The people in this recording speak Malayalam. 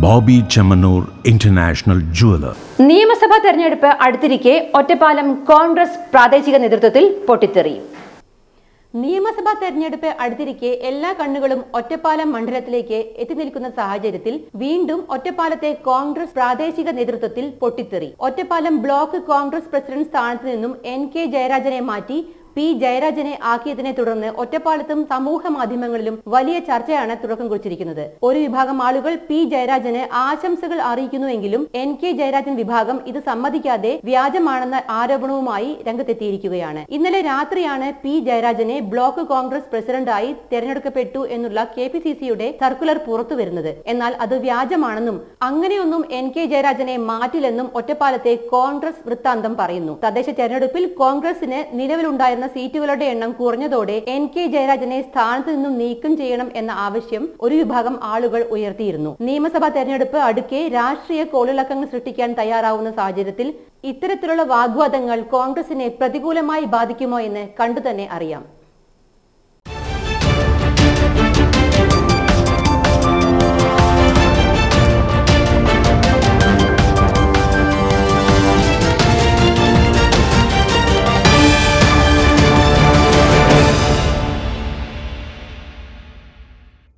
Bobby Chemmanur international jeweller. നിയമസഭാ തെരഞ്ഞെടുപ്പ് അടുത്തിരിക്കെ ഒറ്റപ്പാലം കോൺഗ്രസ് പ്രാദേശിക നേതൃത്വത്തിൽ പൊട്ടിത്തെറി. നിയമസഭാ തെരഞ്ഞെടുപ്പ് അടുത്തിരിക്കെ എല്ലാ കണ്ണുകളും ഒറ്റപ്പാലം മണ്ഡലത്തിലേക്ക് എത്തി നിൽക്കുന്ന സാഹചര്യത്തിൽ വീണ്ടും ഒറ്റപ്പാലത്തെ കോൺഗ്രസ് പ്രാദേശിക നേതൃത്വത്തിൽ പൊട്ടിത്തെറി. ഒറ്റപ്പാലം ബ്ലോക്ക് കോൺഗ്രസ് പ്രസിഡന്റ് സ്ഥാനത്ത് നിന്നും NK ജയരാജനെ മാറ്റി P ജയരാജനെ ആക്കിയതിനെ തുടർന്ന് ഒറ്റപ്പാലത്തും സമൂഹ മാധ്യമങ്ങളിലും വലിയ ചർച്ചയാണ് തുടക്കം കുറിച്ചിരിക്കുന്നത്. ഒരു വിഭാഗം ആളുകൾ P ജയരാജന് ആശംസകൾ അറിയിക്കുന്നുവെങ്കിലും NK ജയരാജൻ വിഭാഗം ഇത് സമ്മതിക്കാതെ വ്യാജമാണെന്ന ആരോപണവുമായി രംഗത്തെത്തിയിരിക്കുകയാണ്. ഇന്നലെ രാത്രിയാണ് P ജയരാജനെ ബ്ലോക്ക് കോൺഗ്രസ് പ്രസിഡന്റായി തെരഞ്ഞെടുക്കപ്പെട്ടു എന്നുള്ള KPCCയുടെ സർക്കുലർ പുറത്തു വരുന്നത്. എന്നാൽ അത് വ്യാജമാണെന്നും അങ്ങനെയൊന്നും NK ജയരാജനെ മാറ്റില്ലെന്നും ഒറ്റപ്പാലത്തെ കോൺഗ്രസ് വൃത്താന്തം പറയുന്നു. തദ്ദേശ തെരഞ്ഞെടുപ്പിൽ കോൺഗ്രസിന് നിലവിലുണ്ടായിരുന്ന സീറ്റുകളുടെ എണ്ണം കുറഞ്ഞതോടെ NK ജയരാജനെ സ്ഥാനത്ത് നിന്നും നീക്കം ചെയ്യണം എന്ന ആവശ്യം ഒരു വിഭാഗം ആളുകൾ ഉയർത്തിയിരുന്നു. നിയമസഭാ തെരഞ്ഞെടുപ്പ് അടുക്കെ രാഷ്ട്രീയ കോളിളക്കങ്ങൾ സൃഷ്ടിക്കാൻ തയ്യാറാവുന്ന സാഹചര്യത്തിൽ ഇത്തരത്തിലുള്ള വാഗ്വാദങ്ങൾ കോൺഗ്രസിനെ പ്രതികൂലമായി ബാധിക്കുമോ എന്ന് കണ്ടുതന്നെ അറിയാം.